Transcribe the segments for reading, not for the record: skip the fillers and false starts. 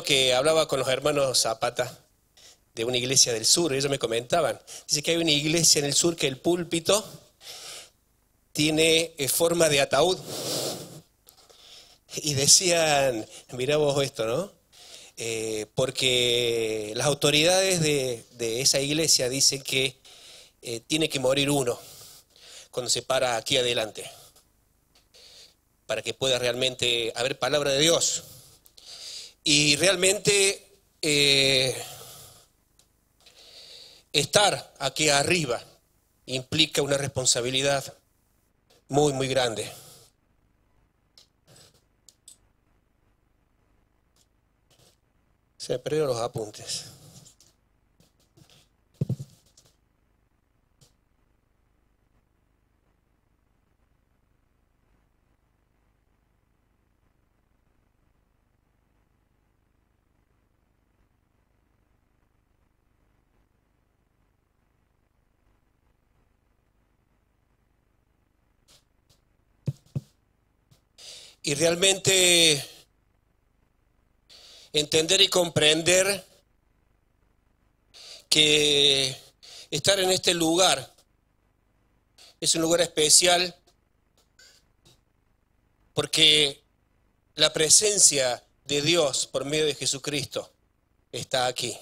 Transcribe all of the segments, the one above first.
que hablaba con los hermanos Zapata de una iglesia del sur, ellos me comentaban, dice que hay una iglesia en el sur que el púlpito tiene forma de ataúd. Y decían, mirá vos esto, ¿no? Porque las autoridades de esa iglesia dicen que tiene que morir uno cuando se para aquí adelante, para que pueda realmente haber palabra de Dios. Y realmente estar aquí arriba implica una responsabilidad muy, muy grande. Se me perdieron los apuntes. Y realmente entender y comprender que estar en este lugar es un lugar especial porque la presencia de Dios por medio de Jesucristo está aquí.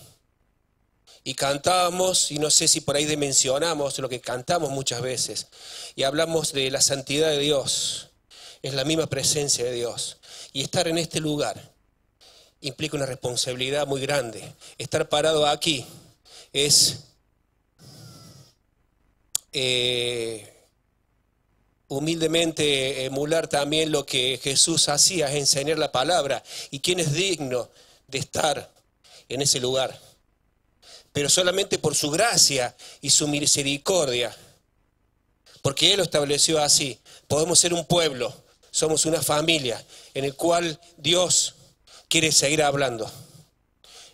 Y cantábamos, y no sé si por ahí dimensionamos lo que cantamos muchas veces, y hablamos de la santidad de Dios. Es la misma presencia de Dios. Y estar en este lugar implica una responsabilidad muy grande. Estar parado aquí es humildemente emular también lo que Jesús hacía, es enseñar la palabra. ¿Y quién es digno de estar en ese lugar? Pero solamente por su gracia y su misericordia, porque Él lo estableció así. Podemos ser un pueblo, somos una familia en el cual Dios quiere seguir hablando.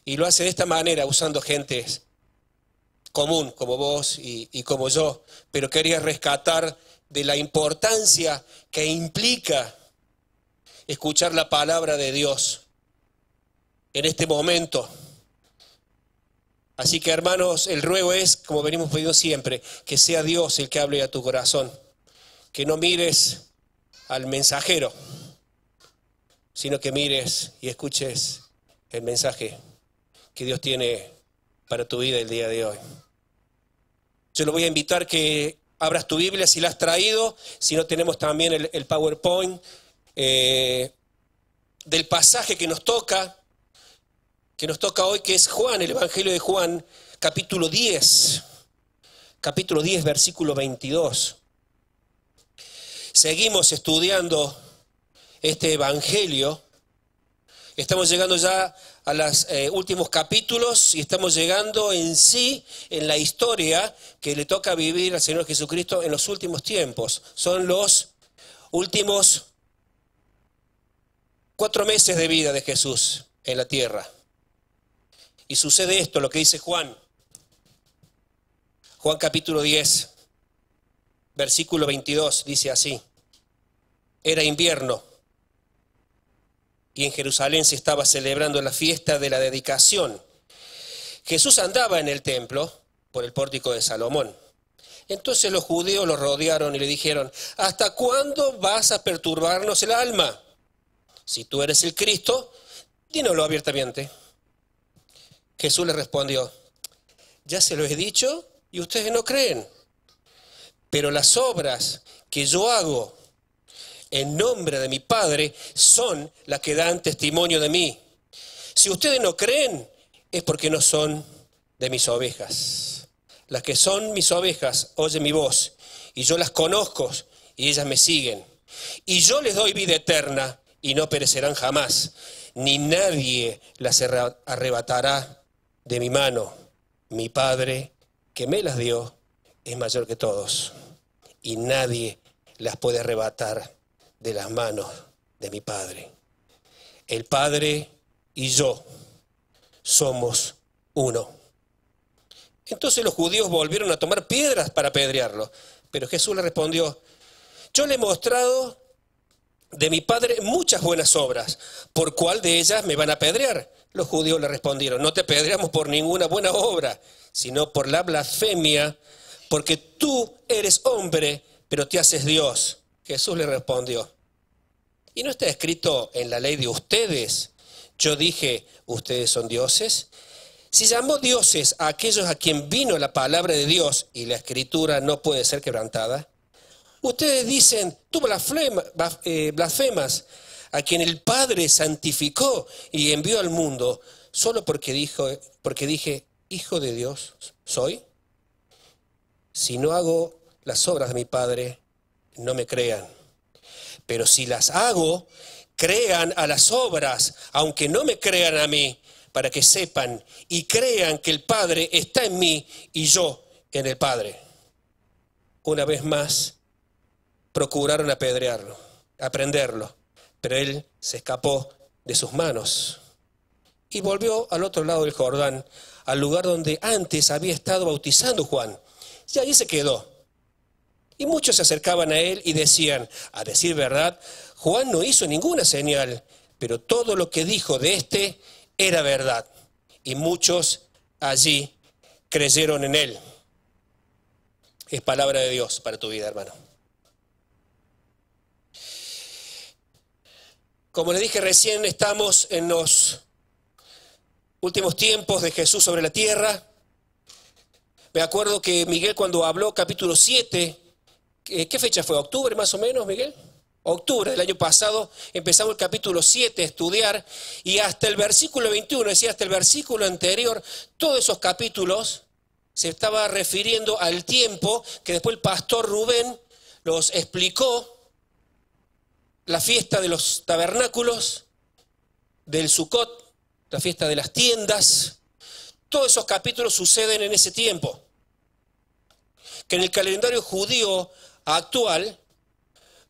Y lo hace de esta manera, usando gente común como vos y como yo, pero quería rescatar de la importancia que implica escuchar la palabra de Dios en este momento. Así que, hermanos, el ruego es, como venimos pidiendo siempre, que sea Dios el que hable a tu corazón, que no mires al mensajero, sino que mires y escuches el mensaje que Dios tiene para tu vida el día de hoy. Yo lo voy a invitar que abras tu Biblia si la has traído, si no tenemos también el PowerPoint del pasaje que nos toca hoy, que es Juan, el Evangelio de Juan, capítulo 10, versículo 22. Seguimos estudiando este Evangelio. Estamos llegando ya a los últimos capítulos y estamos llegando en sí en la historia que le toca vivir al Señor Jesucristo en los últimos tiempos. Son los últimos 4 meses de vida de Jesús en la tierra. Y sucede esto, lo que dice Juan. Juan capítulo 10, versículo 22, dice así. Era invierno y en Jerusalén se estaba celebrando la fiesta de la dedicación. Jesús andaba en el templo por el pórtico de Salomón. Entonces los judíos lo rodearon y le dijeron, ¿hasta cuándo vas a perturbarnos el alma? Si tú eres el Cristo, dínoslo abiertamente. Jesús le respondió, ya se lo he dicho y ustedes no creen, pero las obras que yo hago en nombre de mi Padre son las que dan testimonio de mí. Si ustedes no creen, es porque no son de mis ovejas. Las que son mis ovejas oyen mi voz, y yo las conozco, y ellas me siguen. Y yo les doy vida eterna, y no perecerán jamás, ni nadie las arrebatará de mi mano. Mi Padre, que me las dio, es mayor que todos, y nadie las puede arrebatar de las manos de mi Padre. El Padre y yo somos uno. Entonces los judíos volvieron a tomar piedras para apedrearlo, pero Jesús le respondió, yo le he mostrado de mi Padre muchas buenas obras. ¿Por cuál de ellas me van a apedrear? Los judíos le respondieron, no te apedreamos por ninguna buena obra, sino por la blasfemia, porque tú eres hombre, pero te haces Dios. Jesús le respondió, ¿y no está escrito en la ley de ustedes? Yo dije, ¿ustedes son dioses? Si llamó dioses a aquellos a quien vino la palabra de Dios y la escritura no puede ser quebrantada, ustedes dicen, tú blasfemas a quien el Padre santificó y envió al mundo, solo porque dije, Hijo de Dios soy. Si no hago las obras de mi Padre, no me crean. Pero si las hago, crean a las obras, aunque no me crean a mí, para que sepan y crean que el Padre está en mí y yo en el Padre. Una vez más, procuraron apedrearlo, aprenderlo, pero él se escapó de sus manos y volvió al otro lado del Jordán, al lugar donde antes había estado bautizando Juan. Y allí se quedó. Y muchos se acercaban a él y decían, a decir verdad, Juan no hizo ninguna señal, pero todo lo que dijo de éste era verdad. Y muchos allí creyeron en él. Es palabra de Dios para tu vida, hermano. Como le dije recién, estamos en los últimos tiempos de Jesús sobre la tierra. Me acuerdo que Miguel cuando habló capítulo 7, ¿qué fecha fue? ¿Octubre más o menos, Miguel? Octubre del año pasado empezamos el capítulo 7 a estudiar y hasta el versículo 21, decía hasta el versículo anterior, todos esos capítulos se estaba refiriendo al tiempo que después el pastor Rubén los explicó, la fiesta de los tabernáculos, del Sucot, la fiesta de las tiendas. Todos esos capítulos suceden en ese tiempo, que en el calendario judío actual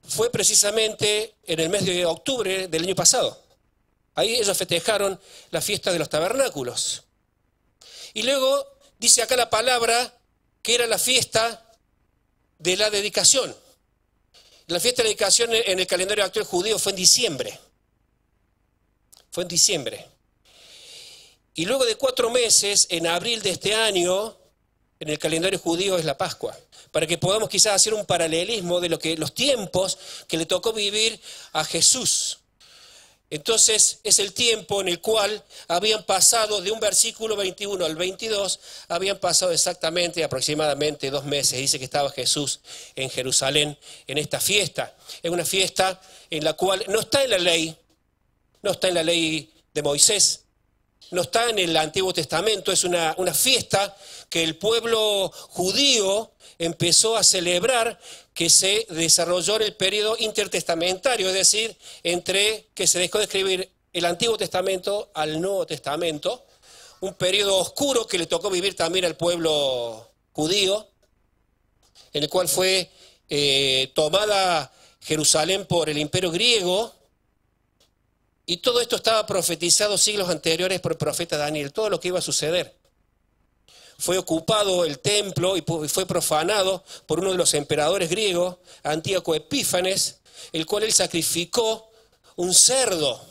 fue precisamente en el mes de octubre del año pasado. Ahí ellos festejaron la fiesta de los tabernáculos. Y luego dice acá la palabra que era la fiesta de la dedicación. La fiesta de dedicación en el calendario actual judío fue en diciembre. Fue en diciembre. Y luego de 4 meses, en abril de este año, en el calendario judío es la Pascua. Para que podamos quizás hacer un paralelismo de los tiempos que le tocó vivir a Jesús. Entonces es el tiempo en el cual habían pasado de un versículo 21 al 22, habían pasado exactamente aproximadamente 2 meses. Dice que estaba Jesús en Jerusalén en esta fiesta. Es una fiesta en la cual no está en la ley, no está en la ley de Moisés, no está en el Antiguo Testamento, es una fiesta que el pueblo judío empezó a celebrar, que se desarrolló en el periodo intertestamentario, es decir, entre que se dejó de escribir el Antiguo Testamento al Nuevo Testamento, un periodo oscuro que le tocó vivir también al pueblo judío, en el cual fue tomada Jerusalén por el imperio griego, y todo esto estaba profetizado siglos anteriores por el profeta Daniel, todo lo que iba a suceder. Fue ocupado el templo y fue profanado por uno de los emperadores griegos, Antíoco Epífanes, el cual él sacrificó un cerdo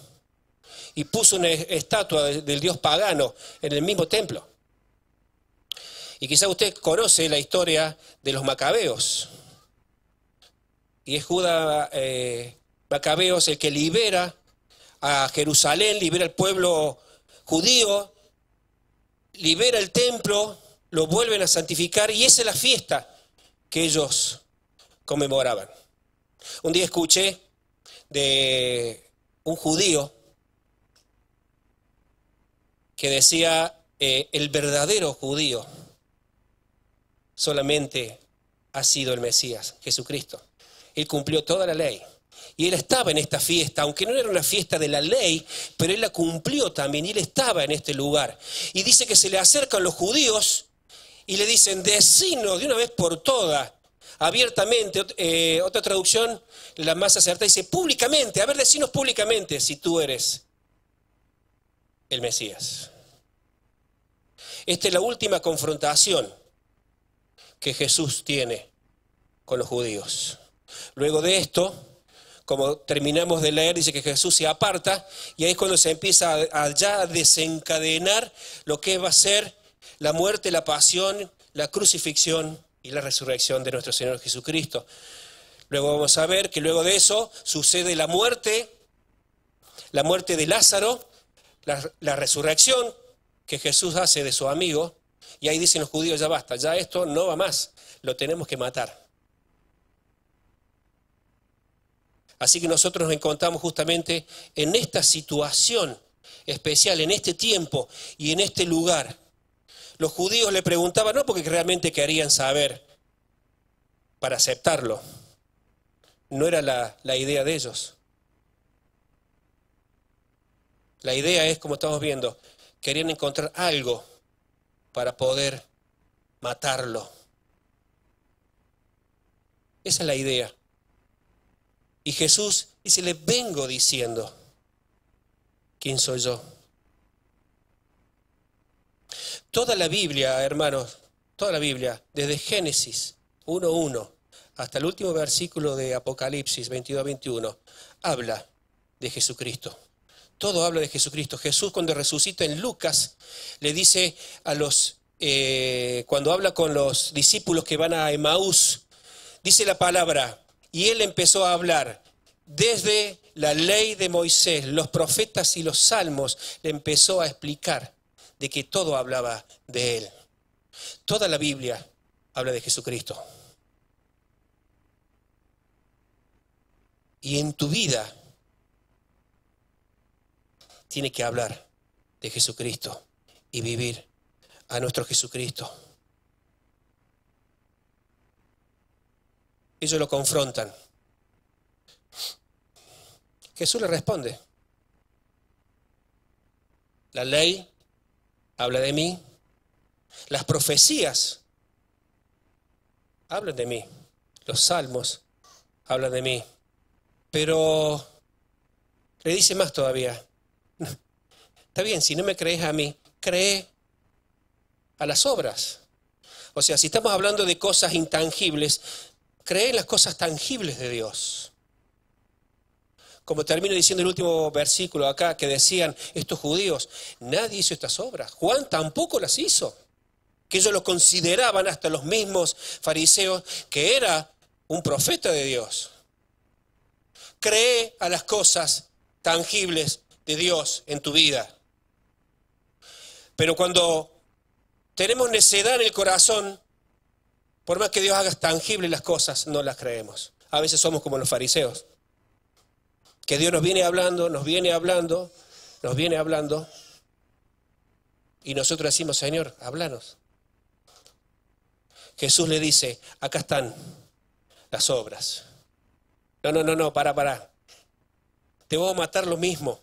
y puso una estatua del dios pagano en el mismo templo. Y quizá usted conoce la historia de los macabeos. Y es Judá Macabeos el que libera a Jerusalén, libera al pueblo judío, libera el templo, lo vuelven a santificar y esa es la fiesta que ellos conmemoraban. Un día escuché de un judío que decía, el verdadero judío solamente ha sido el Mesías, Jesucristo. Él cumplió toda la ley. Y él estaba en esta fiesta, aunque no era una fiesta de la ley, pero él la cumplió también y él estaba en este lugar. Y dice que se le acercan los judíos y le dicen, decinos de una vez por todas, abiertamente, otra traducción, la más acertada, dice públicamente, a ver, decinos públicamente si tú eres el Mesías. Esta es la última confrontación que Jesús tiene con los judíos. Luego de esto, como terminamos de leer, dice que Jesús se aparta y ahí es cuando se empieza a desencadenar lo que va a ser la muerte, la pasión, la crucifixión y la resurrección de nuestro Señor Jesucristo. Luego vamos a ver que luego de eso sucede la muerte de Lázaro, la resurrección que Jesús hace de su amigo, y ahí dicen los judíos, ya basta, ya esto no va más, lo tenemos que matar. Así que nosotros nos encontramos justamente en esta situación especial, en este tiempo y en este lugar. Los judíos le preguntaban, no porque realmente querían saber para aceptarlo, no era la idea de ellos. La idea es, como estamos viendo, querían encontrar algo para poder matarlo. Esa es la idea. Y Jesús dice, les vengo diciendo, ¿quién soy yo? Toda la Biblia, hermanos, toda la Biblia, desde Génesis 1:1 hasta el último versículo de Apocalipsis 22:21, habla de Jesucristo. Todo habla de Jesucristo. Jesús, cuando resucita en Lucas, le dice a cuando habla con los discípulos que van a Emaús, dice la palabra, y él empezó a hablar desde la ley de Moisés, los profetas y los salmos, le empezó a explicar de que todo hablaba de él. Toda la Biblia habla de Jesucristo. Y en tu vida tiene que hablar de Jesucristo y vivir a nuestro Jesucristo. Ellos lo confrontan. Jesús le responde. La ley habla de mí. Las profecías hablan de mí. Los salmos hablan de mí. Pero le dice más todavía. Está bien, si no me crees a mí, cree a las obras. O sea, si estamos hablando de cosas intangibles, cree en las cosas tangibles de Dios. Como termino diciendo el último versículo acá, que decían estos judíos, nadie hizo estas obras. Juan tampoco las hizo. Que ellos lo consideraban, hasta los mismos fariseos, que era un profeta de Dios. Cree a las cosas tangibles de Dios en tu vida. Pero cuando tenemos necedad en el corazón, por más que Dios haga tangibles las cosas, no las creemos. A veces somos como los fariseos. Que Dios nos viene hablando, y nosotros decimos, Señor, háblanos. Jesús le dice, acá están las obras. No, para. Te voy a matar lo mismo.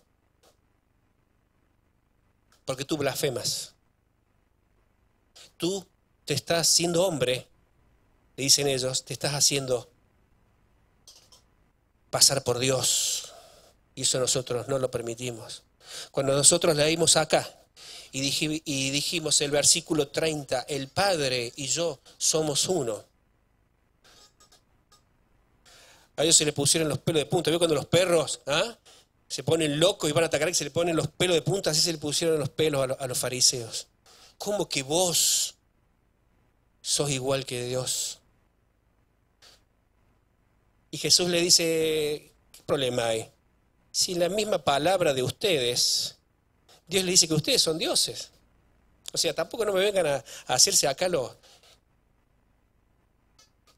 Porque tú blasfemas. Tú te estás siendo hombre, le dicen ellos, te estás haciendo pasar por Dios. Y eso nosotros no lo permitimos. Cuando nosotros leímos acá y dijimos el versículo 30, el Padre y yo somos uno. A ellos se le pusieron los pelos de punta. ¿Vio cuando los perros se ponen locos y van a atacar y se le ponen los pelos de punta? Así se le pusieron los pelos a los fariseos. ¿Cómo que vos sos igual que Dios? Y Jesús le dice, ¿qué problema hay? Si en la misma palabra de ustedes, Dios le dice que ustedes son dioses. O sea, tampoco no me vengan a hacerse acá los...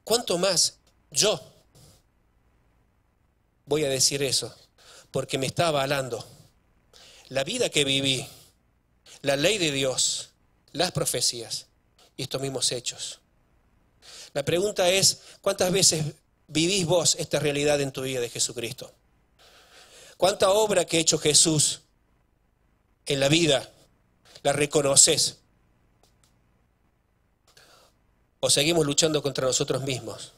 ¿Cuánto más yo voy a decir eso? Porque me está avalando la vida que viví, la ley de Dios, las profecías y estos mismos hechos. La pregunta es, ¿cuántas veces vivís vos esta realidad en tu vida de Jesucristo? ¿Cuánta obra que ha hecho Jesús en la vida la reconoces? ¿O seguimos luchando contra nosotros mismos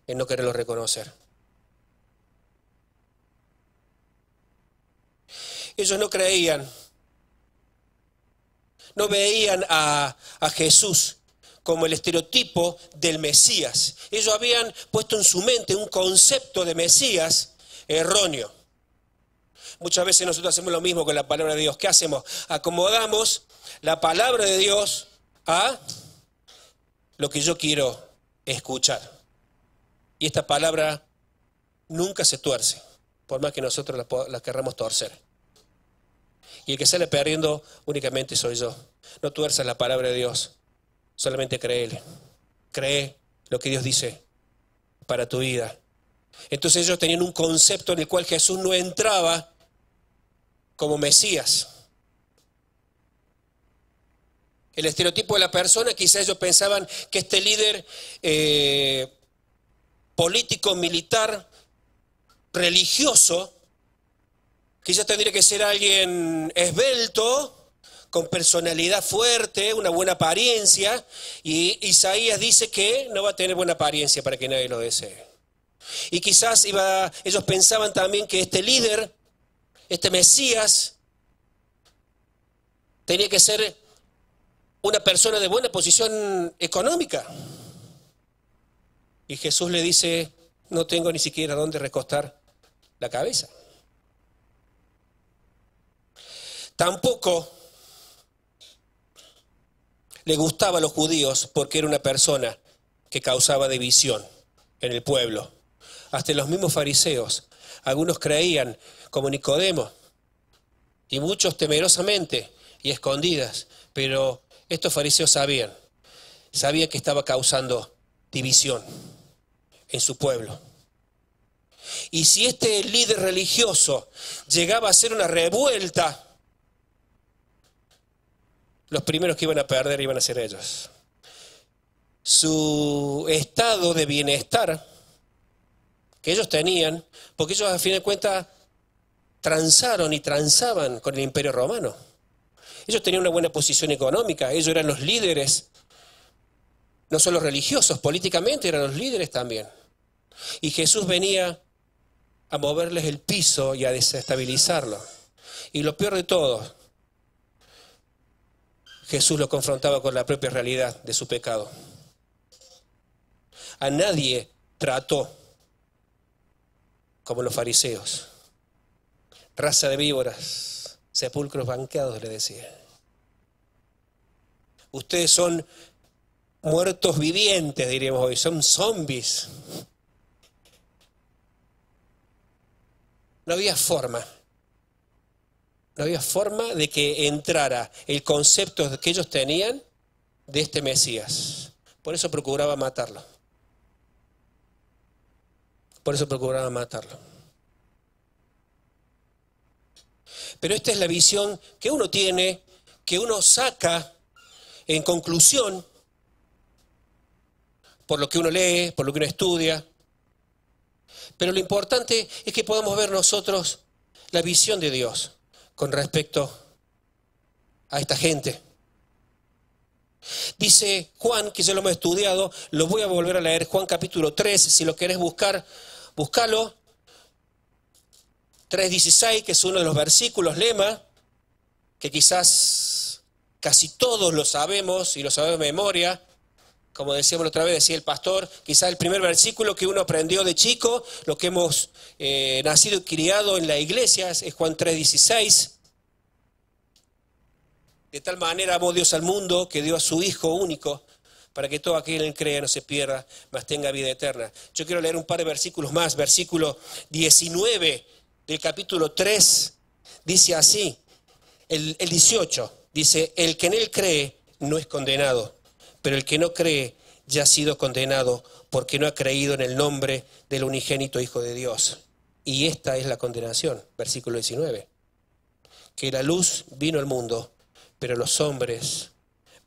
en no quererlo reconocer? Ellos no creían, no veían a Jesús como el estereotipo del Mesías. Ellos habían puesto en su mente un concepto de Mesías erróneo. Muchas veces nosotros hacemos lo mismo con la palabra de Dios. ¿Qué hacemos? Acomodamos la palabra de Dios a lo que yo quiero escuchar. Y esta palabra nunca se tuerce, por más que nosotros la querramos torcer. Y el que sale perdiendo únicamente soy yo. No tuerzas la palabra de Dios, solamente créele. Cree lo que Dios dice para tu vida. Entonces ellos tenían un concepto en el cual Jesús no entraba como Mesías. El estereotipo de la persona, quizás ellos pensaban que este líder político, militar, religioso, quizás tendría que ser alguien esbelto, con personalidad fuerte, una buena apariencia, y Isaías dice que no va a tener buena apariencia para que nadie lo desee. Y quizás ellos pensaban también que este líder, este Mesías, tenía que ser una persona de buena posición económica. Y Jesús le dice, no tengo ni siquiera dónde recostar la cabeza. Tampoco le gustaba a los judíos porque era una persona que causaba división en el pueblo. Hasta los mismos fariseos, algunos creían, como Nicodemo, y muchos temerosamente y escondidas, pero estos fariseos sabían que estaba causando división en su pueblo. Y si este líder religioso llegaba a hacer una revuelta, los primeros que iban a perder iban a ser ellos. Su estado de bienestar que ellos tenían, porque ellos a fin de cuentas transaron y transaban con el Imperio Romano. Ellos tenían una buena posición económica, ellos eran los líderes, no solo religiosos, políticamente eran los líderes también. Y Jesús venía a moverles el piso y a desestabilizarlo. Y lo peor de todo, Jesús lo confrontaba con la propia realidad de su pecado. A nadie trató como los fariseos. Raza de víboras, sepulcros banqueados, le decía. Ustedes son muertos vivientes, diríamos hoy, son zombies. No había forma de que entrara el concepto que ellos tenían de este Mesías. Por eso procuraba matarlo. Pero esta es la visión que uno tiene, que uno saca en conclusión por lo que uno lee, por lo que uno estudia. Pero lo importante es que podamos ver nosotros la visión de Dios con respecto a esta gente. Dice Juan, que ya lo hemos estudiado, lo voy a volver a leer, Juan capítulo 3, si lo querés buscar, búscalo. 3:16, que es uno de los versículos lema, que quizás casi todos lo sabemos y lo sabemos de memoria. Como decíamos la otra vez, decía el pastor, quizás el primer versículo que uno aprendió de chico, lo que hemos nacido y criado en la iglesia, es Juan 3:16. De tal manera amó Dios al mundo que dio a su Hijo único, para que todo aquel que en él crea no se pierda, mas tenga vida eterna. Yo quiero leer un par de versículos más. Versículo 19 del capítulo 3, dice así, el 18, dice, el que en él cree no es condenado, pero el que no cree ya ha sido condenado porque no ha creído en el nombre del unigénito Hijo de Dios. Y esta es la condenación, versículo 19, que la luz vino al mundo, pero los hombres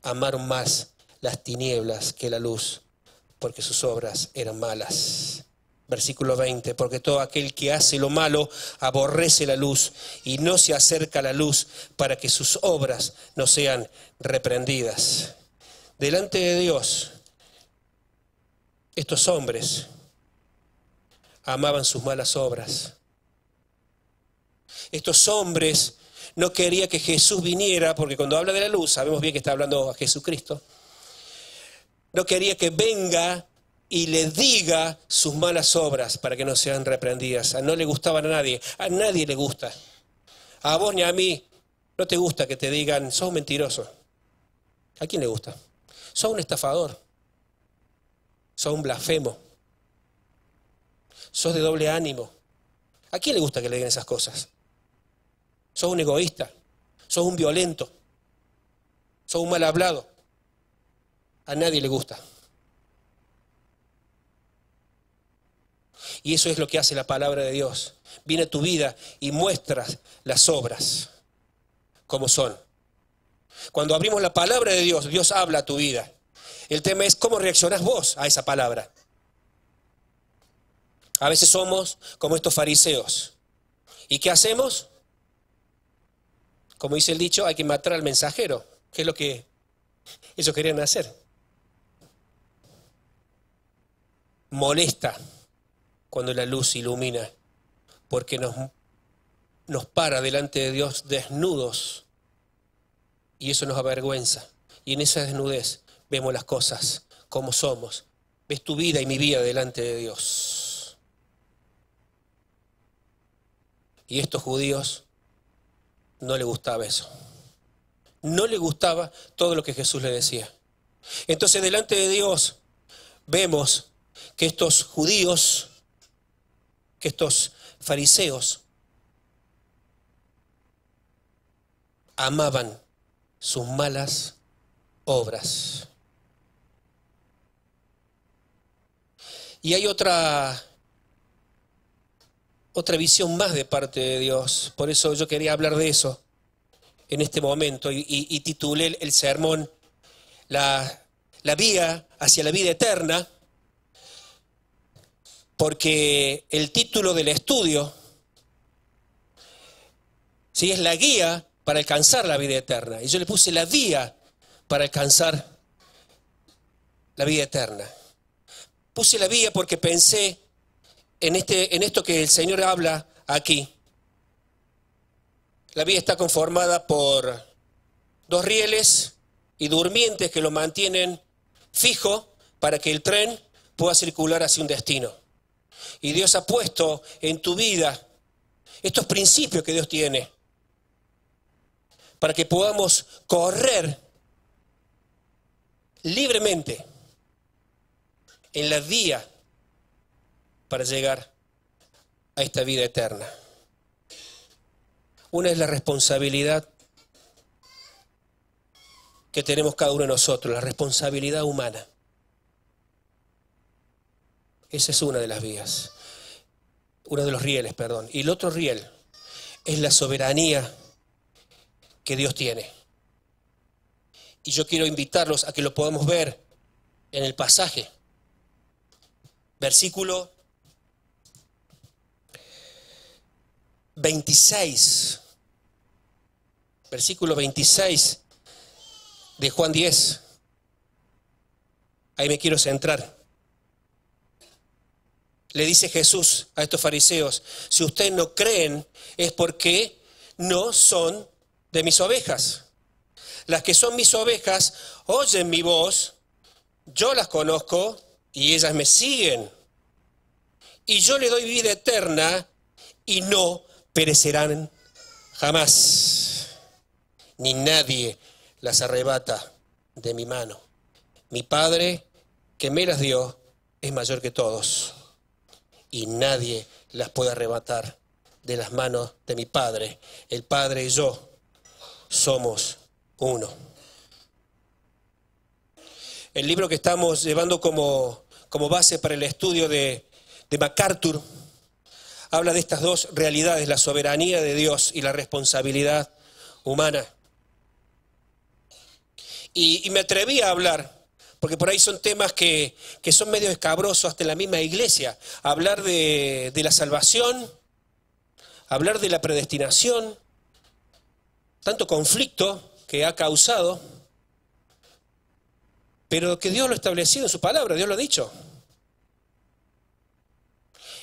amaron más las tinieblas que la luz, porque sus obras eran malas. Versículo 20, porque todo aquel que hace lo malo aborrece la luz y no se acerca a la luz para que sus obras no sean reprendidas. Delante de Dios, estos hombres amaban sus malas obras. Estos hombres no querían que Jesús viniera, porque cuando habla de la luz, sabemos bien que está hablando a Jesucristo. no quería que venga y le diga sus malas obras para que no sean reprendidas. No le gustaban a nadie le gusta. A vos ni a mí no te gusta que te digan, sos un mentiroso. ¿A quién le gusta? Sos un estafador, sos un blasfemo, sos de doble ánimo. ¿A quién le gusta que le digan esas cosas? Sos un egoísta, sos un violento, sos un mal hablado. A nadie le gusta. Y eso es lo que hace la palabra de Dios. Viene a tu vida y muestra las obras como son. Cuando abrimos la palabra de Dios, Dios habla a tu vida. El tema es cómo reaccionás vos a esa palabra. A veces somos como estos fariseos. ¿Y qué hacemos? Como dice el dicho, hay que matar al mensajero, que es lo que ellos querían hacer. Molesta cuando la luz ilumina, porque nos para delante de Dios desnudos, y eso nos avergüenza. Y en esa desnudez vemos las cosas como somos. Ves tu vida y mi vida delante de Dios. Y a estos judíos no les gustaba eso. No les gustaba todo lo que Jesús les decía. Entonces delante de Dios vemos que estos judíos, que estos fariseos amaban sus malas obras. Y hay otra visión más de parte de Dios. Por eso yo quería hablar de eso en este momento y titulé el sermón la vía hacia la vida eterna, porque el título del estudio, ¿sí?, es la guía para alcanzar la vida eterna. Y yo le puse la vía para alcanzar la vida eterna. Puse la vía porque pensé en esto que el Señor habla aquí. La vía está conformada por dos rieles y durmientes que lo mantienen fijo para que el tren pueda circular hacia un destino. Y Dios ha puesto en tu vida estos principios que Dios tiene para que podamos correr libremente en la vía para llegar a esta vida eterna. Una es la responsabilidad que tenemos cada uno de nosotros, la responsabilidad humana. Esa es una de las vías, uno de los rieles, perdón. Y el otro riel es la soberanía que Dios tiene. Y yo quiero invitarlos a que lo podamos ver en el pasaje. Versículo 26. Versículo 26 de Juan 10. Ahí me quiero centrar. Le dice Jesús a estos fariseos, si ustedes no creen es porque no son de mis ovejas. Las que son mis ovejas oyen mi voz, yo las conozco y ellas me siguen. Y yo les doy vida eterna y no perecerán jamás. Ni nadie las arrebata de mi mano. Mi Padre que me las dio es mayor que todos. Y nadie las puede arrebatar de las manos de mi Padre. El Padre y yo somos uno. El libro que estamos llevando como base para el estudio de MacArthur habla de estas dos realidades, la soberanía de Dios y la responsabilidad humana. Y me atreví a hablar, porque por ahí son temas que son medio escabrosos hasta en la misma iglesia. Hablar de la salvación, hablar de la predestinación, tanto conflicto que ha causado, pero que Dios lo ha establecido en su palabra, Dios lo ha dicho.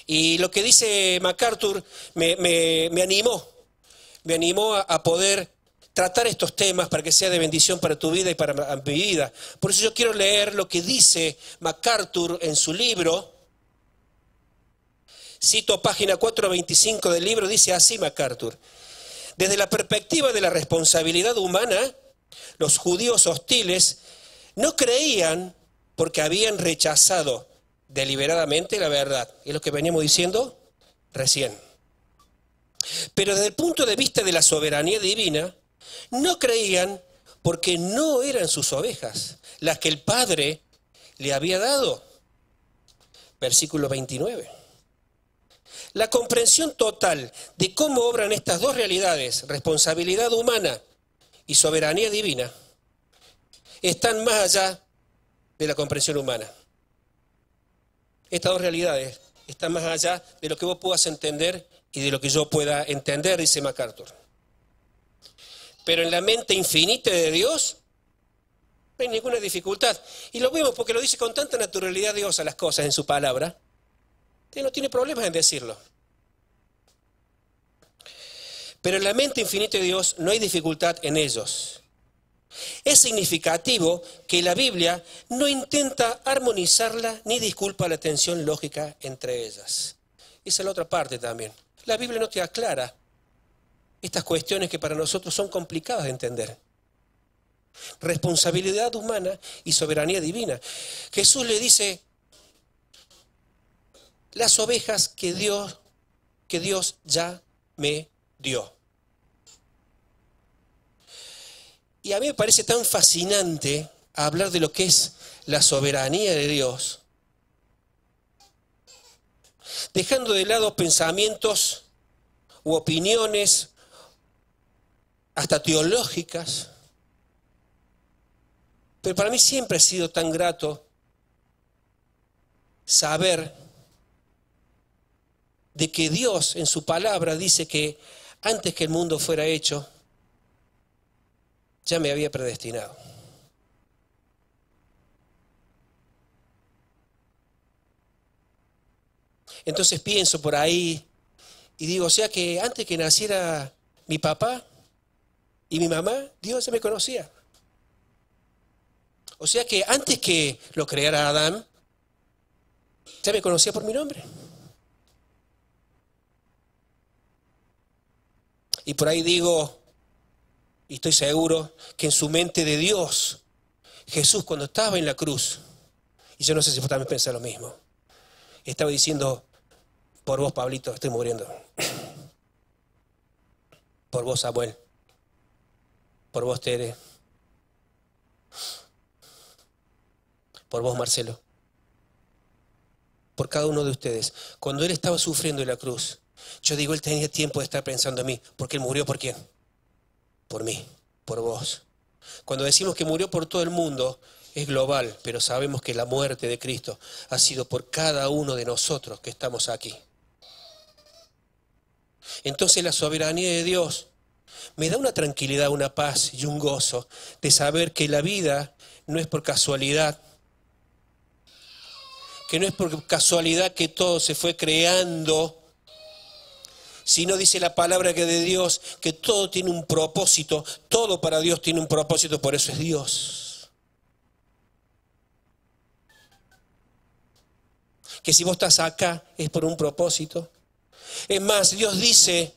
Y lo que dice MacArthur me animó a poder tratar estos temas para que sea de bendición para tu vida y para mi vida. Por eso yo quiero leer lo que dice MacArthur en su libro. Cito página 425 del libro, dice así MacArthur: desde la perspectiva de la responsabilidad humana, los judíos hostiles no creían porque habían rechazado deliberadamente la verdad. Es lo que veníamos diciendo recién. Pero desde el punto de vista de la soberanía divina, no creían porque no eran sus ovejas, las que el Padre le había dado. Versículo 29. La comprensión total de cómo obran estas dos realidades, responsabilidad humana y soberanía divina, están más allá de la comprensión humana. Estas dos realidades están más allá de lo que vos puedas entender y de lo que yo pueda entender, dice MacArthur. Pero en la mente infinita de Dios no hay ninguna dificultad. Y lo vemos porque lo dice con tanta naturalidad Dios a las cosas en su palabra. Él no tiene problemas en decirlo. Pero en la mente infinita de Dios no hay dificultad en ellos. Es significativo que la Biblia no intenta armonizarla ni disculpa la tensión lógica entre ellas. Esa es la otra parte también. La Biblia no te aclara estas cuestiones que para nosotros son complicadas de entender. Responsabilidad humana y soberanía divina. Jesús le dice: las ovejas que Dios ya me dio. Y a mí me parece tan fascinante hablar de lo que es la soberanía de Dios, dejando de lado pensamientos u opiniones, hasta teológicas. Pero para mí siempre ha sido tan grato saber de que Dios en su palabra dice que antes que el mundo fuera hecho, ya me había predestinado. Entonces pienso por ahí y digo, o sea que antes que naciera mi papá y mi mamá, Dios ya me conocía. O sea que antes que lo creara Adán, ya me conocía por mi nombre. Y por ahí digo, y estoy seguro, que en su mente de Dios, Jesús cuando estaba en la cruz, y yo no sé si vos también pensás lo mismo, estaba diciendo: por vos, Pablito, estoy muriendo. Por vos, Samuel. Por vos, Tere. Por vos, Marcelo. Por cada uno de ustedes. Cuando Él estaba sufriendo en la cruz, yo digo, Él tenía tiempo de estar pensando en mí, porque Él murió ¿por quién? Por mí, por vos. Cuando decimos que murió por todo el mundo, es global, pero sabemos que la muerte de Cristo ha sido por cada uno de nosotros que estamos aquí. Entonces la soberanía de Dios me da una tranquilidad, una paz y un gozo de saber que la vida no es por casualidad, que no es por casualidad que todo se fue creando, sino dice la palabra que de Dios, que todo tiene un propósito, todo para Dios tiene un propósito, por eso es Dios. Que si vos estás acá es por un propósito. Es más, Dios dice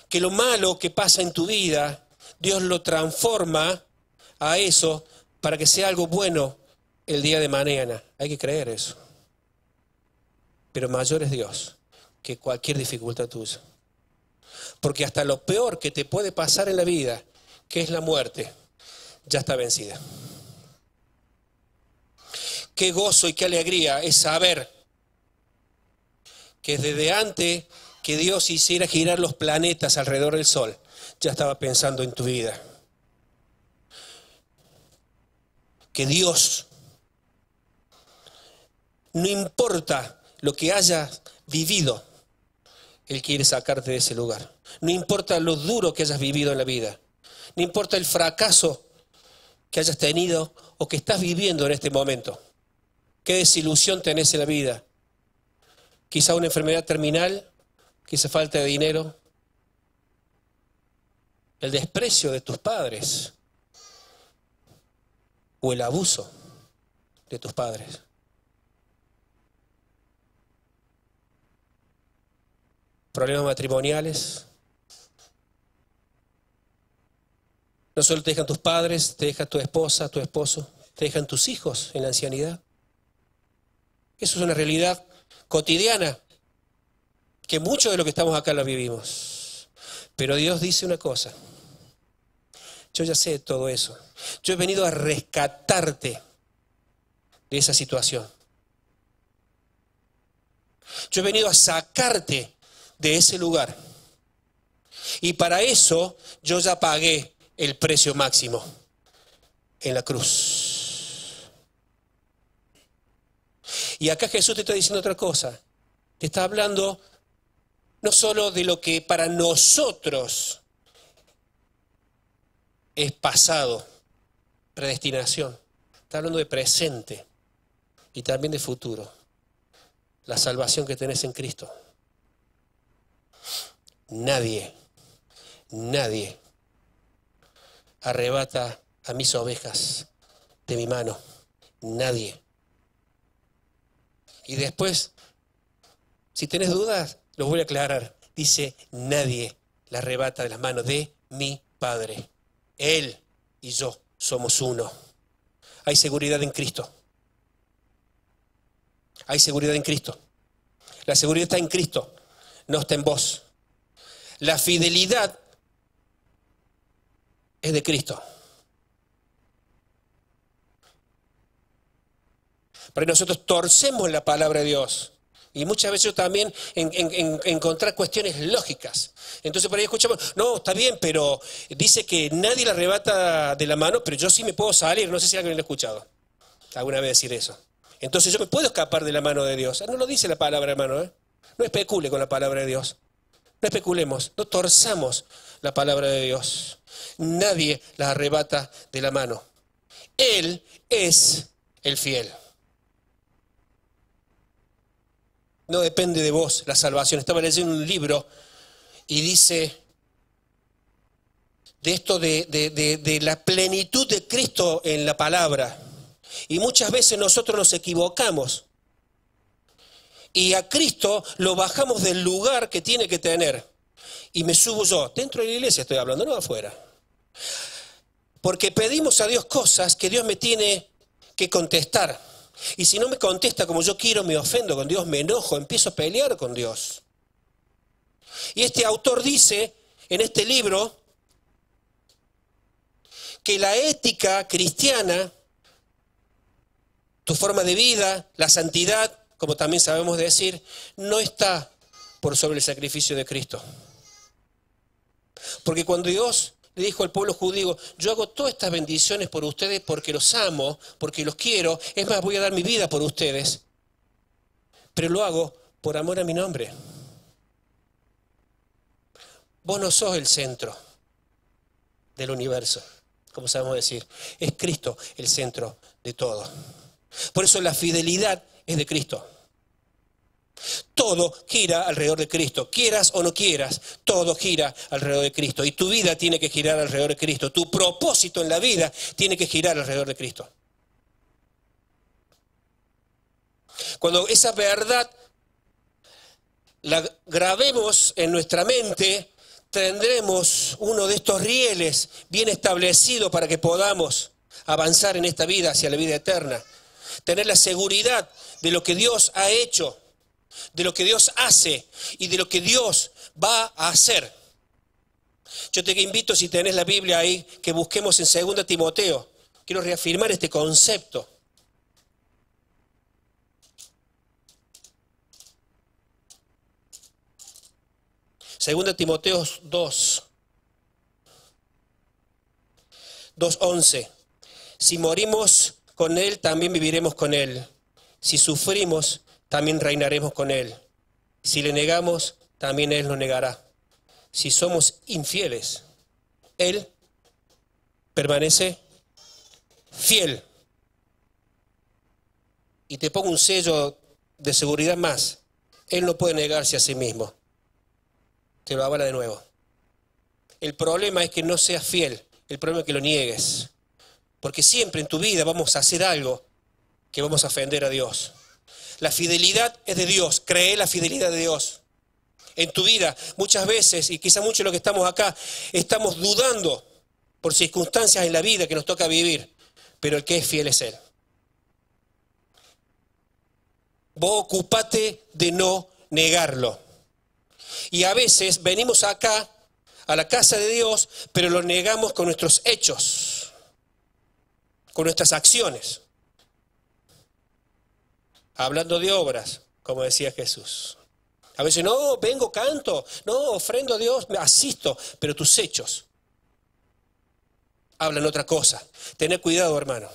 que lo malo que pasa en tu vida, Dios lo transforma a eso para que sea algo bueno el día de mañana. Hay que creer eso. Pero mayor es Dios que cualquier dificultad tuya. Porque hasta lo peor que te puede pasar en la vida, que es la muerte, ya está vencida. Qué gozo y qué alegría es saber que desde antes que Dios hiciera girar los planetas alrededor del Sol, ya estaba pensando en tu vida. Que Dios, no importa lo que hayas vivido, Él quiere sacarte de ese lugar. No importa lo duro que hayas vivido en la vida, no importa el fracaso que hayas tenido o que estás viviendo en este momento. Qué desilusión tenés en la vida. Quizá una enfermedad terminal, quizá falta de dinero. el desprecio de tus padres o el abuso de tus padres. Problemas matrimoniales. No solo te dejan tus padres, te deja tu esposa, tu esposo, te dejan tus hijos en la ancianidad. Eso es una realidad cotidiana que muchos de los que estamos acá la vivimos. Pero Dios dice una cosa. Yo ya sé todo eso. Yo he venido a rescatarte de esa situación. Yo he venido a sacarte de ese lugar. Y para eso yo ya pagué el precio máximo en la cruz. Y acá Jesús te está diciendo otra cosa. Te está hablando no solo de lo que para nosotros es pasado, predestinación. Está hablando de presente y también de futuro. La salvación que tenés en Cristo. Nadie arrebata a mis ovejas de mi mano. Nadie. Y después, si tenés dudas, los voy a aclarar. Dice, nadie la arrebata de las manos de mi Padre. Él y yo somos uno. Hay seguridad en Cristo. Hay seguridad en Cristo. La seguridad está en Cristo, no está en vos. La fidelidad es de Cristo. Pero nosotros torcemos la palabra de Dios. Y muchas veces yo también encontrar cuestiones lógicas. Entonces por ahí escuchamos, no, está bien, pero dice que nadie la arrebata de la mano, pero yo sí me puedo salir. No sé si alguien lo ha escuchado alguna vez decir eso. Entonces yo me puedo escapar de la mano de Dios. No lo dice la palabra, hermano. No especule con la palabra de Dios. No especulemos, no torzamos la palabra de Dios. Nadie la arrebata de la mano. Él es el fiel. No depende de vos la salvación. Estaba leyendo un libro y dice de esto de la plenitud de Cristo en la palabra. Y muchas veces nosotros nos equivocamos. Y a Cristo lo bajamos del lugar que tiene que tener. Y me subo yo. Dentro de la iglesia estoy hablando, no afuera. Porque pedimos a Dios cosas que Dios me tiene que contestar. Y si no me contesta como yo quiero, me ofendo con Dios, me enojo, empiezo a pelear con Dios. Y este autor dice en este libro que la ética cristiana, tu forma de vida, la santidad, como también sabemos decir, no está por sobre el sacrificio de Cristo. Porque cuando Dios le dijo al pueblo judío, yo hago todas estas bendiciones por ustedes porque los amo, porque los quiero, es más, voy a dar mi vida por ustedes, pero lo hago por amor a mi nombre. Vos no sos el centro del universo, como sabemos decir, es Cristo el centro de todo. Por eso la fidelidad es de Cristo. Todo gira alrededor de Cristo, quieras o no quieras, todo gira alrededor de Cristo. Y tu vida tiene que girar alrededor de Cristo. Tu propósito en la vida tiene que girar alrededor de Cristo. Cuando esa verdad la grabemos en nuestra mente, tendremos uno de estos rieles bien establecido para que podamos avanzar en esta vida hacia la vida eterna. Tener la seguridad de lo que Dios ha hecho, de lo que Dios hace y de lo que Dios va a hacer. Yo te invito, si tenés la Biblia ahí, que busquemos en 2 Timoteo. Quiero reafirmar este concepto. Segunda Timoteo 2:11. Si morimos con Él, también viviremos con Él. Si sufrimos, también reinaremos con Él. Si le negamos, también Él nos negará. Si somos infieles, Él permanece fiel. Y te pongo un sello de seguridad más. Él no puede negarse a sí mismo. Te lo avala de nuevo. el problema es que no seas fiel, el problema es que lo niegues. Porque siempre en tu vida vamos a hacer algo que vamos a ofender a Dios. La fidelidad es de Dios, cree la fidelidad de Dios. En tu vida muchas veces, y quizá muchos de los que estamos acá, estamos dudando por circunstancias en la vida que nos toca vivir, pero el que es fiel es Él. Vos ocupate de no negarlo. Y a veces venimos acá, a la casa de Dios, pero lo negamos con nuestros hechos, con nuestras acciones. Hablando de obras, como decía Jesús. A veces, no, vengo, canto, no, ofrendo a Dios, asisto, pero tus hechos hablan otra cosa. Tené cuidado, hermano.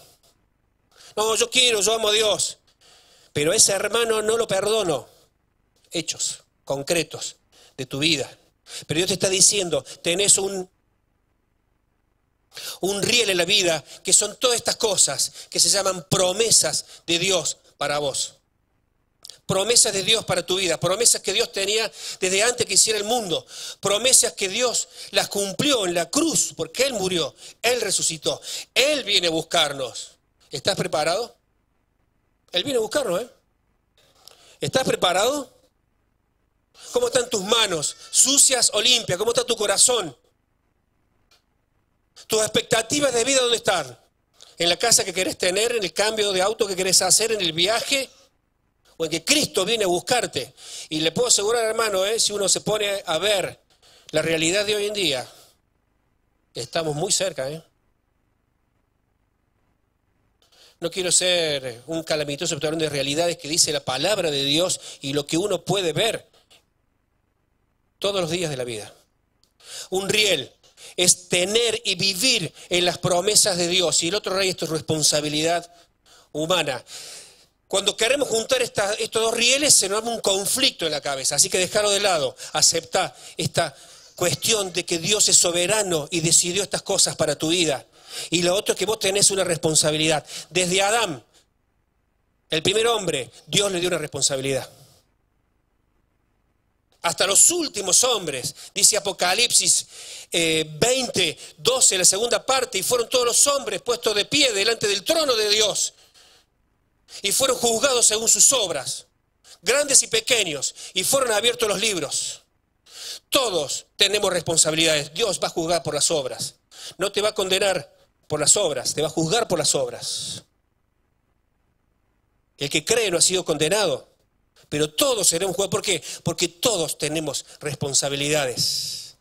No, yo quiero, yo amo a Dios, pero ese hermano no lo perdono. Hechos concretos de tu vida. Pero Dios te está diciendo, tenés un riel en la vida, que son todas estas cosas que se llaman promesas de Dios para vos. Promesas de Dios para tu vida, promesas que Dios tenía desde antes que hiciera el mundo, promesas que Dios las cumplió en la cruz, porque Él murió, Él resucitó, Él viene a buscarnos. ¿Estás preparado? Él viene a buscarnos, ¿eh? ¿Estás preparado? ¿Cómo están tus manos? ¿Sucias o limpias? ¿Cómo está tu corazón? ¿Tus expectativas de vida dónde están? ¿En la casa que querés tener? ¿En el cambio de auto que querés hacer? ¿En el viaje? ¿O en que Cristo viene a buscarte? Y le puedo asegurar, hermano, si uno se pone a ver la realidad de hoy en día, estamos muy cerca, No quiero ser un calamitoso, pero hablando de realidades que dice la palabra de Dios y lo que uno puede ver todos los días de la vida. Un riel es tener y vivir en las promesas de Dios. Y el otro rey, esto es responsabilidad humana. Cuando queremos juntar estos dos rieles, se nos da un conflicto en la cabeza. Así que dejarlo de lado, aceptar esta cuestión de que Dios es soberano y decidió estas cosas para tu vida. Y lo otro es que vos tenés una responsabilidad. Desde Adán, el primer hombre, Dios le dio una responsabilidad. Hasta los últimos hombres, dice Apocalipsis 20, 12, la segunda parte, y fueron todos los hombres puestos de pie delante del trono de Dios. Y fueron juzgados según sus obras, grandes y pequeños, y fueron abiertos los libros. Todos tenemos responsabilidades. Dios va a juzgar por las obras. No te va a condenar por las obras, te va a juzgar por las obras. El que cree no ha sido condenado, pero todos seremos juzgados. ¿Por qué? Porque todos tenemos responsabilidades.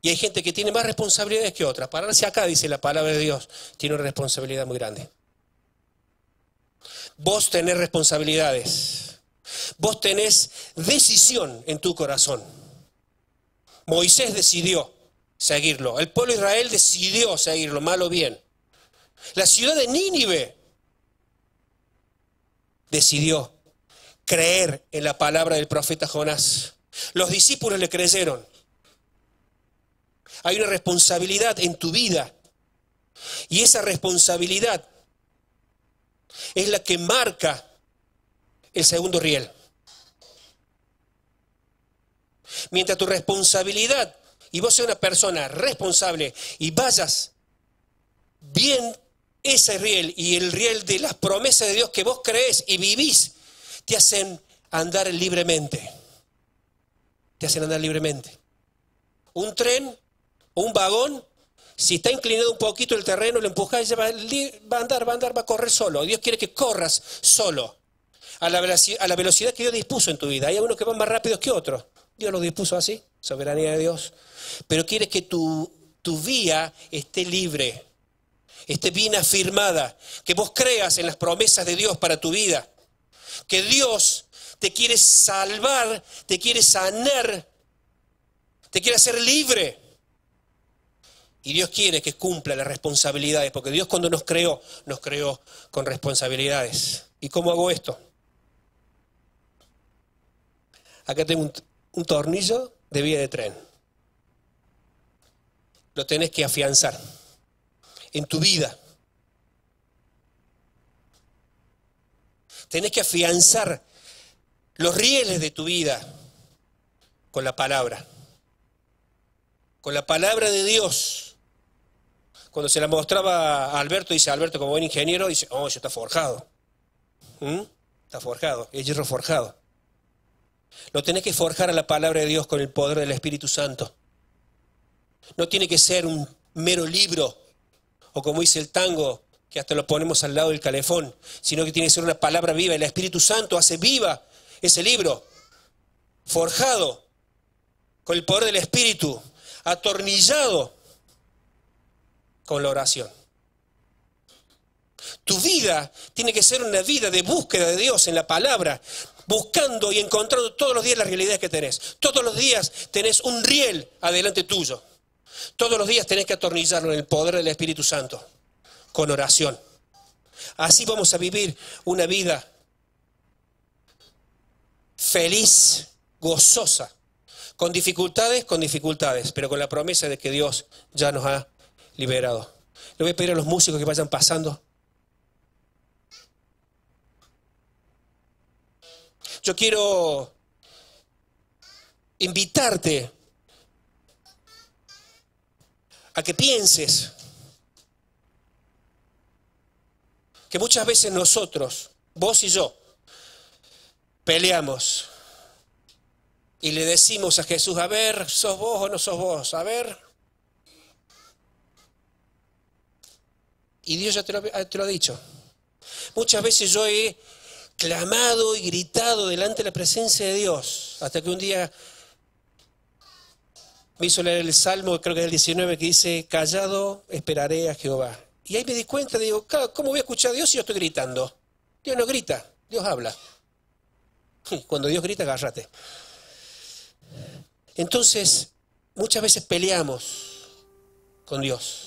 Y hay gente que tiene más responsabilidades que otras. Pararse acá, dice la palabra de Dios, tiene una responsabilidad muy grande. Vos tenés responsabilidades. Vos tenés decisión en tu corazón. Moisés decidió seguirlo. El pueblo de Israel decidió seguirlo, mal o bien. La ciudad de Nínive decidió creer en la palabra del profeta Jonás. Los discípulos le creyeron. Hay una responsabilidad en tu vida. Y esa responsabilidad es la que marca el segundo riel. Mientras tu responsabilidad, y vos seas una persona responsable y vayas bien ese riel y el riel de las promesas de Dios que vos creés y vivís, te hacen andar libremente. Te hacen andar libremente. Un tren o un vagón, si está inclinado un poquito el terreno, lo empujás y va a andar, va a correr solo. Dios quiere que corras solo, a la velocidad que Dios dispuso en tu vida. Hay algunos que van más rápidos que otros. Dios lo dispuso así, soberanía de Dios. Pero quiere que tu vía esté libre, esté bien afirmada, que vos creas en las promesas de Dios para tu vida, que Dios te quiere salvar, te quiere sanar, te quiere hacer libre. Y Dios quiere que cumpla las responsabilidades, porque Dios cuando nos creó con responsabilidades. ¿Y cómo hago esto? Acá tengo un tornillo de vía de tren. Lo tenés que afianzar en tu vida. Tenés que afianzar los rieles de tu vida con la palabra. con la palabra de Dios. Cuando se la mostraba a Alberto, dice Alberto como buen ingeniero, dice, oh, eso está forjado. Está forjado, es hierro forjado. Lo tenés que forjar a la palabra de Dios con el poder del Espíritu Santo. No tiene que ser un mero libro, o como dice el tango, que hasta lo ponemos al lado del calefón, sino que tiene que ser una palabra viva. El Espíritu Santo hace viva ese libro, forjado con el poder del Espíritu, atornillado con la oración. Tu vida tiene que ser una vida de búsqueda de Dios en la palabra, buscando y encontrando todos los días las realidades que tenés. Todos los días tenés un riel adelante tuyo. Todos los días tenés que atornillarlo en el poder del Espíritu Santo, con oración. Así vamos a vivir una vida feliz, gozosa, con dificultades, pero con la promesa de que Dios ya nos ha liberado. Le voy a pedir a los músicos que vayan pasando. Yo quiero invitarte a que pienses que muchas veces nosotros, vos y yo, peleamos y le decimos a Jesús, a ver, ¿sos vos o no sos vos? A ver. Y Dios ya te lo ha dicho. Muchas veces yo he clamado y gritado delante de la presencia de Dios, hasta que un día me hizo leer el Salmo, creo que es el 19, que dice, callado esperaré a Jehová. Y ahí me di cuenta, digo, ¿cómo voy a escuchar a Dios si yo estoy gritando? Dios no grita, Dios habla. Cuando Dios grita, agárrate. Entonces, muchas veces peleamos con Dios.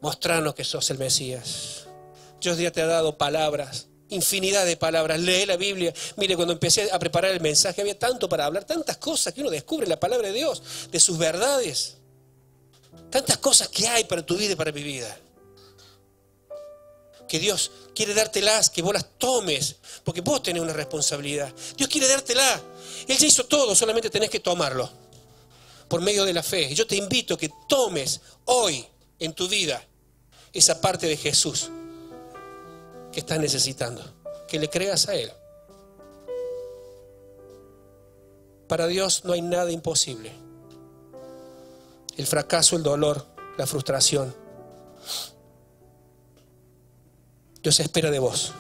Mostrarnos que sos el Mesías. Dios ya te ha dado palabras, infinidad de palabras. Lee la Biblia. Mire, cuando empecé a preparar el mensaje había tanto para hablar, tantas cosas que uno descubre en la palabra de Dios, de sus verdades. Tantas cosas que hay para tu vida y para mi vida. Que Dios quiere dártelas, que vos las tomes, porque vos tenés una responsabilidad. Dios quiere dártela. Él ya hizo todo, solamente tenés que tomarlo. Por medio de la fe. Yo te invito a que tomes hoy en tu vida esa parte de Jesús que estás necesitando. Que le creas a Él. Para Dios no hay nada imposible. El fracaso, el dolor, la frustración. Dios espera de vos.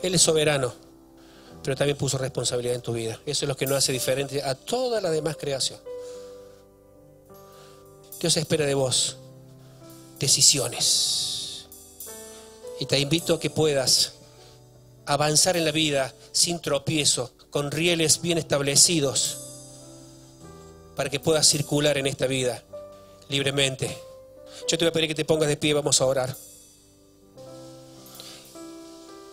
Él es soberano, pero también puso responsabilidad en tu vida. Eso es lo que nos hace diferente a toda la demás creación. Dios espera de vos decisiones. Y te invito a que puedas avanzar en la vida sin tropiezo, con rieles bien establecidos, para que puedas circular en esta vida libremente. Yo te voy a pedir que te pongas de pie, vamos a orar.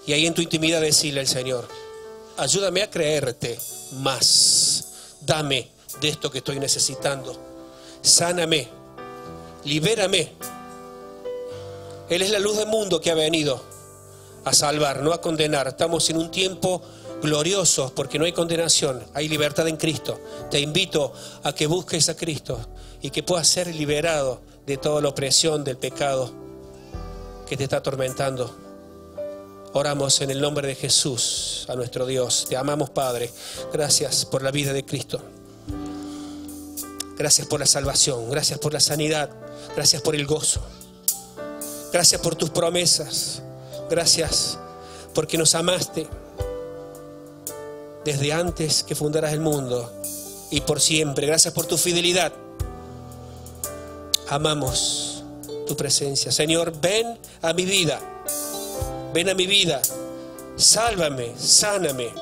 Y ahí en tu intimidad decirle al Señor, ayúdame a creerte más. Dame de esto que estoy necesitando. Sáname, libérame. Él es la luz del mundo que ha venido a salvar, no a condenar. Estamos en un tiempo glorioso porque no hay condenación, hay libertad en Cristo. Te invito a que busques a Cristo y que puedas ser liberado de toda la opresión del pecado que te está atormentando. Oramos en el nombre de Jesús a nuestro Dios. Te amamos, Padre. Gracias por la vida de Cristo. Gracias por la salvación. Gracias por la sanidad. Gracias por el gozo. Gracias por tus promesas. Gracias porque nos amaste desde antes que fundaras el mundo y por siempre. Gracias por tu fidelidad. Amamos tu presencia. Señor, ven a mi vida. Ven a mi vida. Sálvame, sáname,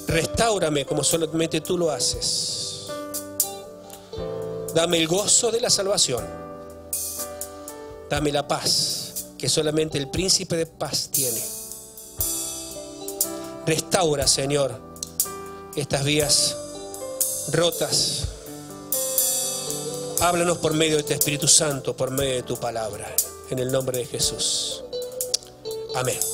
restáurame como solamente tú lo haces. Dame el gozo de la salvación. Dame la paz que solamente el príncipe de paz tiene. Restaura, Señor, estas vías rotas. Háblanos por medio de tu Espíritu Santo, por medio de tu palabra. En el nombre de Jesús. Amén.